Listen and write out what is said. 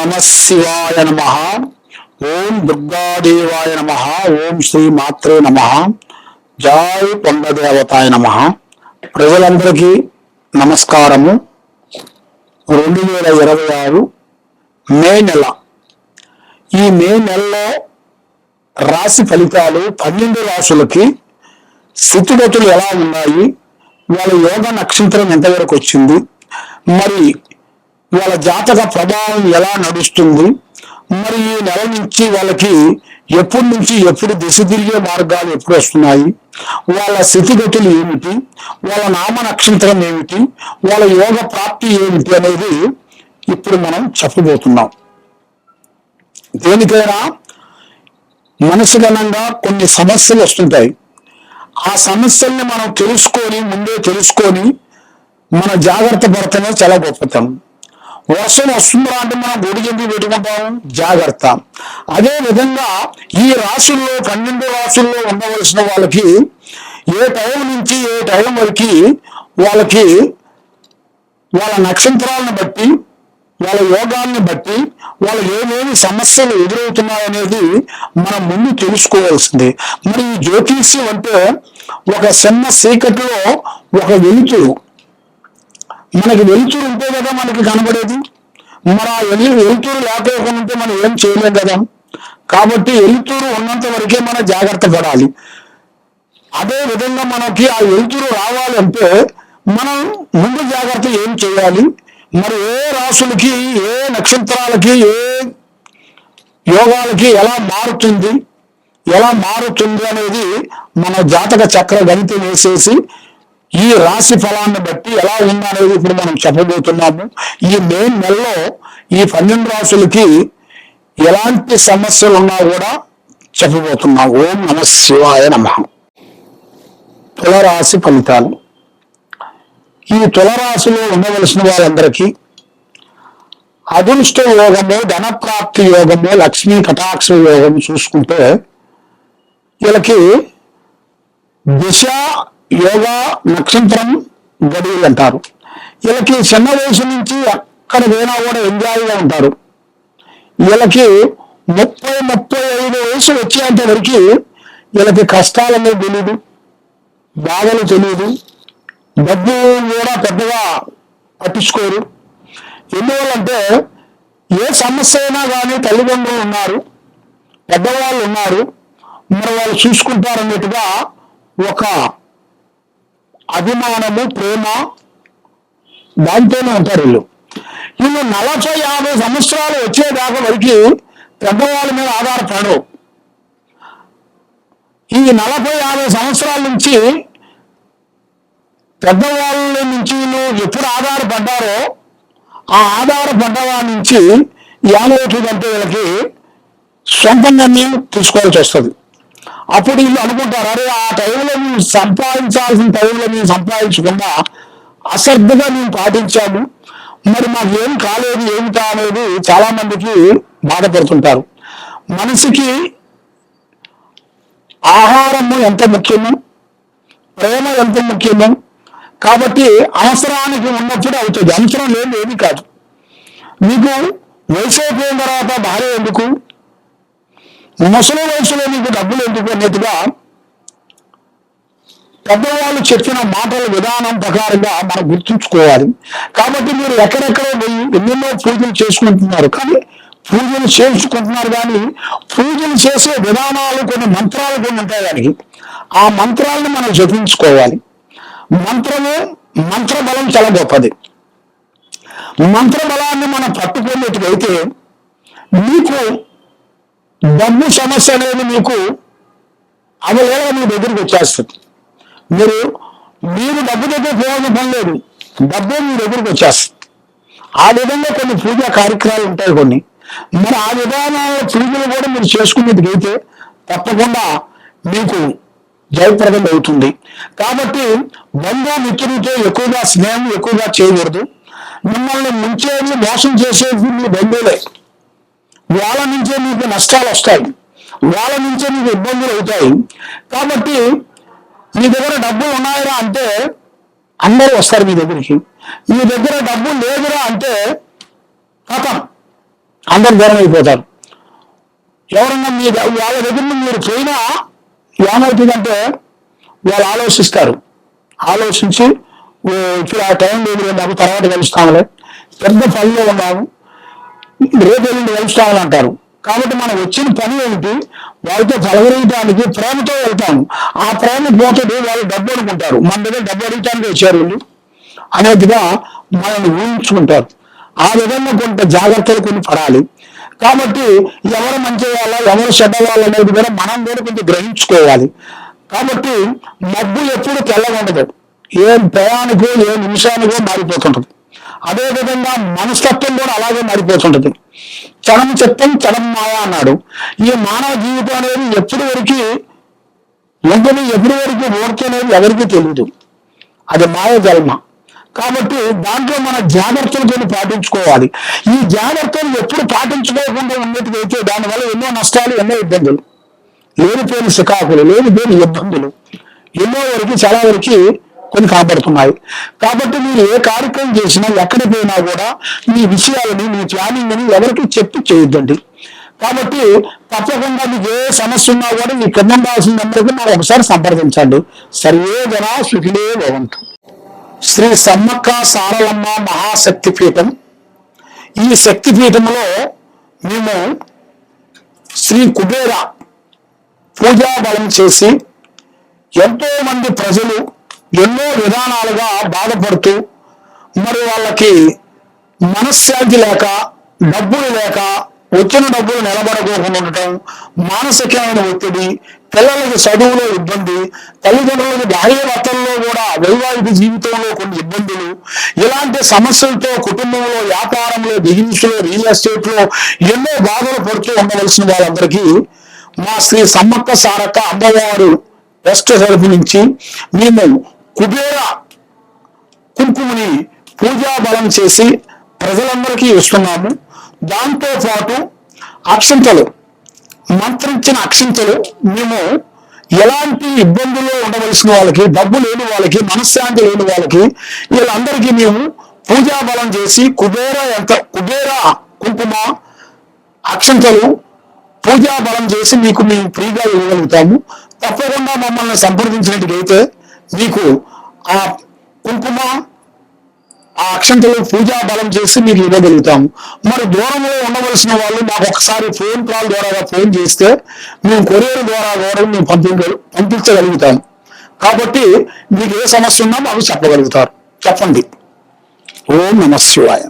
నమ శివాయ నమ. ఓం దుర్గాదేవాయ నమ. ఓం శ్రీ మాత్రే నమ. జై కొండదేవతాయ నమ. ప్రజలందరికీ నమస్కారము. 2026 మే నెల. ఈ మే నెలలో రాశి ఫలితాలు 12 రాశులకి స్థితిగతులు ఎలా ఉన్నాయి, వాళ్ళ యోగ నక్షత్రం ఎంతవరకు వచ్చింది, మరి వాళ్ళ జాతక ప్రభావం ఎలా నడుస్తుంది, మరి ఈ నెల నుంచి వాళ్ళకి ఎప్పటి నుంచి ఎప్పుడు దిశ తిరిగే మార్గాలు ఎప్పుడు వస్తున్నాయి, వాళ్ళ స్థితిగతులు ఏమిటి, వాళ్ళ నామ నక్షత్రం ఏమిటి, వాళ్ళ యోగ ప్రాప్తి ఏమిటి అనేది ఇప్పుడు మనం చెప్పబోతున్నాం. దేనికైనా మనసుగణంగా కొన్ని సమస్యలు వస్తుంటాయి. ఆ సమస్యల్ని మనం ముందే తెలుసుకొని మన జాగ్రత్త పడటమే చాలా గొప్పతనం. వర్షం వస్తుందా అంటే మనం గొడుగు ఎందుకు పెట్టుకుంటాం? జాగ్రత్త. అదే విధంగా ఈ రాశుల్లో 12 రాశుల్లో ఉండవలసిన వాళ్ళకి ఏ టైం నుంచి ఏ టైం వరకు వాళ్ళకి వాళ్ళ నక్షత్రాలను బట్టి, వాళ్ళ యోగాన్ని బట్టి వాళ్ళు ఏమేమి సమస్యలు ఎదురవుతున్నాయనేది మనం ముందు తెలుసుకోవాల్సింది. మరి ఈ జ్యోతిష్యం అంటే ఒక చిన్న చీకటిలో ఒక వెలుతురు. మనకి వెలుతురు ఉంటే కదా మనకి కనబడేది. మన వెలుతురు లేకపోకుండా ఉంటే మనం ఏం చేయలేం కదా. కాబట్టి వెలుతురు ఉన్నంత వరకే మనం జాగ్రత్త పడాలి. అదే విధంగా మనకి ఆ వెలుతురు రావాలంటే మనం ముందు జాగ్రత్త ఏం చేయాలి, మరి ఏ రాశులకి ఏ నక్షత్రాలకి ఏ యోగాలకి ఎలా మారుతుంది అనేది మన జాతక చక్ర గణితం వేసేసి ఈ రాశి ఫలాన్ని బట్టి ఎలా ఉందనేది ఇప్పుడు మనం చెప్పబోతున్నాము. ఈ మే నెలలో ఈ 12 రాశులకి ఎలాంటి సమస్యలు ఉన్నా కూడా చెప్పబోతున్నాం. ఓం నమ శివాయ నమ. తులరాశి ఫలితాలు. ఈ తులరాశిలో ఉండవలసిన వాళ్ళందరికీ అదృష్ట యోగము, ధనప్రాప్తి యోగము, లక్ష్మీ కటాక్ష యోగము చూసుకుంటే వీళ్ళకి దిశ యోగ నక్షత్రం గడియలు అంటారు. వీళ్ళకి చిన్న వయసు నుంచి అక్కడ పోయినా కూడా ఎంజాయ్గా ఉంటారు. వీళ్ళకి 30-35 వయసు వచ్చేంత వరకు వీళ్ళకి కష్టాలనే తెలియదు, బాధలు తెలియదు, డబ్బు కూడా పెద్దగా పట్టించుకోరు. ఎందువల్లంటే ఏ సమస్య అయినా కానీ తల్లిదండ్రులు ఉన్నారు, పెద్దవాళ్ళు ఉన్నారు, మరి వాళ్ళు చూసుకుంటారన్నట్టుగా ఒక అభిమానము, ప్రేమ దాంతోనే ఉంటారు. వీళ్ళు 40-50 సంవత్సరాలు వచ్చేదాకా వరకు పెద్దవాళ్ళ మీద ఆధారపడరు. ఈ 40-50 సంవత్సరాల నుంచి పెద్దవాళ్ళ నుంచి వీళ్ళు ఎప్పుడు ఆధారపడ్డారో ఆ ఆధారపడ్డవాళ్ళ నుంచి ఏమవుతుందంటే వీళ్ళకి సొంతంగా తీసుకోవాల్సి వస్తుంది. అప్పుడు వీళ్ళు అనుకుంటారు, అరే ఆ టైంలో మేము సంపాదించాల్సిన టైంలో మేము సంపాదించకుండా అశ్రద్ధగా మేము పాటించాము, మరి మాకు ఏం కాలేదు ఏమిటా అనేది చాలా మందికి బాధపడుతుంటారు. మనిషికి ఆహారము ఎంత ముఖ్యమో, ప్రేమ ఎంత ముఖ్యమో, కాబట్టి అవసరానికి ఉన్నప్పుడు అవుతుంది, అవసరం లేదు ఏది కాదు. మీకు వయసు అయిపోయిన తర్వాత భార్య ఎందుకు, ముసలి వయసులో నీకు డబ్బులు ఎందుకు అన్నట్టుగా పెద్దవాళ్ళు చెప్పిన మాటల విధానం ప్రకారంగా మనం గుర్తుంచుకోవాలి. కాబట్టి మీరు ఎక్కడెక్కడో పోయి ఎన్నెన్నో పూజలు చేసుకుంటున్నారు, కానీ పూజలు చేసే విధానాలు కొన్ని మంత్రాలు కొన్ని ఉంటాయి. దానికి ఆ మంత్రాలను మనం జపించుకోవాలి. మంత్ర బలం చాలా గొప్పది. మంత్ర బలాన్ని మనం పట్టుకునేట్టుకైతే మీకు డబ్బు సమస్య అనేది మీకు అవలేగా మీ దగ్గరికి వచ్చేస్తుంది. మీరు డబ్బు దగ్గర పోవాల్సిన పని లేదు, డబ్బే మీ దగ్గరికి వచ్చేస్తుంది. ఆ విధంగా కొన్ని పూజా కార్యక్రమాలు ఉంటాయి కొన్ని. మరి ఆ విధానాల పూజలు కూడా మీరు చేసుకునేట్టుకైతే తప్పకుండా మీకు జయప్రదం అవుతుంది. కాబట్టి బంధుమిత్రులతో ఎక్కువగా స్నేహం ఎక్కువగా చేయకూడదు. మిమ్మల్ని ముంచేది మోసం చేసేది మీ బంధువులే. వాళ్ళ నుంచే మీకు నష్టాలు వస్తాయి, వాళ్ళ నుంచే మీకు ఇబ్బందులు అవుతాయి. కాబట్టి మీ దగ్గర డబ్బులు ఉన్నాయరా అంటే అందరూ వస్తారు మీ దగ్గరికి. మీ దగ్గర డబ్బులు లేదురా అంటే కథం అందరు దూరం అయిపోతారు. ఎవరన్నా వాళ్ళ దగ్గర మీరు పోయినా ఏమవుతుందంటే వాళ్ళు ఆలోచిస్తారు. ఆలోచించి ఇప్పుడు ఆ టైం లేదు, నాకు తర్వాత కలుస్తాములే, పెద్ద పనిలో ఉన్నాము, రేపు ఎల్లుండి కలుస్తామని అంటారు. కాబట్టి మనం వచ్చిన పని ఏమిటి? వాళ్ళతో పలవరించడానికి ప్రేమతో వెళ్తాము. ఆ ప్రేమ పోతుంది, వాళ్ళు డబ్బు అనుకుంటారు, మన దగ్గర డబ్బు అడగటానికి వచ్చారు వీళ్ళు అనేదిగా మనల్ని ఊహించుకుంటారు. ఆ విధంగా కొంత జాగ్రత్తలు కొన్ని పడాలి. కాబట్టి ఎవరు మంచి వాళ్ళ ఎవరు చెడ్డ వాళ్ళు అనేది కూడా మనం కూడా కొంచెం గ్రహించుకోవాలి. కాబట్టి మబ్బు ఎప్పుడు తెల్లగా ఉండదు, ఏ ప్రయాణికో ఏ నిమిషానికో మారిపోతుంటది. అదేవిధంగా మనస్తత్వం కూడా అలాగే మారిపోతుంటది. చడం చిత్తం చడం మాయ అన్నాడు. ఈ మానవ జీవితం అనేది ఎప్పటి వరకు ఉంటుంది, ఎప్పటి వరకు ఓర్పు అనేది ఎవరికి తెలియదు, అది మాయ జన్మ. కాబట్టి దాంట్లో మన జాగ్రత్తలు పాటించుకోవాలి. ఈ జాగ్రత్తలు ఎప్పుడు పాటించుకోకుండా ఉన్నట్టుగైతే దానివల్ల ఎన్నో నష్టాలు, ఎన్నో ఇబ్బందులు, లేనిపోయిన సికాకులు, లేనిపోయిన ఇబ్బందులు ఎన్నో వరకు చాలా వరకు కొన్ని కనబడుతున్నాయి. కాబట్టి మీరు ఏ కార్యక్రమం చేసినా ఎక్కడికి పోయినా కూడా మీ విషయాలని, మీ ప్లానింగ్ అని ఎవరికి చెప్పి చేయొద్దండి. కాబట్టి తప్పకుండా మీకు ఏ సమస్య ఉన్నా కూడా మీ కింద ఉండాల్సిన నెంబర్కి మనం ఒకసారి సంప్రదించండి. సర్వే జన సుఖిలే భవంతు. శ్రీ సమ్మక్క సారలమ్మ మహాశక్తిపీఠం. ఈ శక్తిపీఠంలో మేము శ్రీ కుబేర పూజా బలం చేసి ఎంతో మంది ప్రజలు ఎన్నో విధానాలుగా బాధపడుతూ మరి వాళ్ళకి మనశ్శాంతి లేక, డబ్బులు లేక, వచ్చిన డబ్బులు నిలబడకోకుండా ఉండటం, మానసికమైన ఒత్తిడి, పిల్లలకి చదువులో ఇబ్బంది, తల్లిదండ్రులకు భార్యాభర్తల్లో కూడా వైవాహిక జీవితంలో కొన్ని ఇబ్బందులు, ఇలాంటి సమస్యలతో కుటుంబంలో, వ్యాపారంలో, బిజినెస్ లో, రియల్ ఎస్టేట్ లో ఎన్నో బాధలు పడుతూ ఉండవలసిన వాళ్ళందరికీ మా శ్రీ సమ్మక్క సారక్క అమ్మవారు ట్రస్ట్ తరఫు నుంచి మేము కుబేర కుంకుమని పూజా బలం చేసి ప్రజలందరికీ ఇస్తున్నాము. దాంతో పాటు అక్షంతలు, మంత్రించిన అక్షంతలు మేము ఎలాంటి ఇబ్బందుల్లో ఉండవలసిన వాళ్ళకి, డబ్బు లేని వాళ్ళకి, మనశ్శాంతి లేని వాళ్ళకి, వీళ్ళందరికీ మేము పూజా బలం చేసి కుబేర కుంకుమ అక్షంతలు పూజా బలం చేసి మీకు మేము ఫ్రీగా ఇవ్వగలుగుతాము. తప్పకుండా మమ్మల్ని సంప్రదించినట్టుగైతే మీకు ఆ కుంకుమ, ఆ అక్షంతలు పూజా బలం చేసి మీకు ఇవ్వగలుగుతాము. మరి దూరంలో ఉండవలసిన వాళ్ళు మాకు ఒకసారి ఫోన్ కాల్ ద్వారా ఫోన్ చేస్తే మేము కొరియర్ ద్వారా కూడా మేము పంపించగలుగుతాము. కాబట్టి మీకు ఏ సమస్య ఉన్నా మాకు చెప్పగలుగుతారు. చెప్పండి. ఓం నమః శివాయ.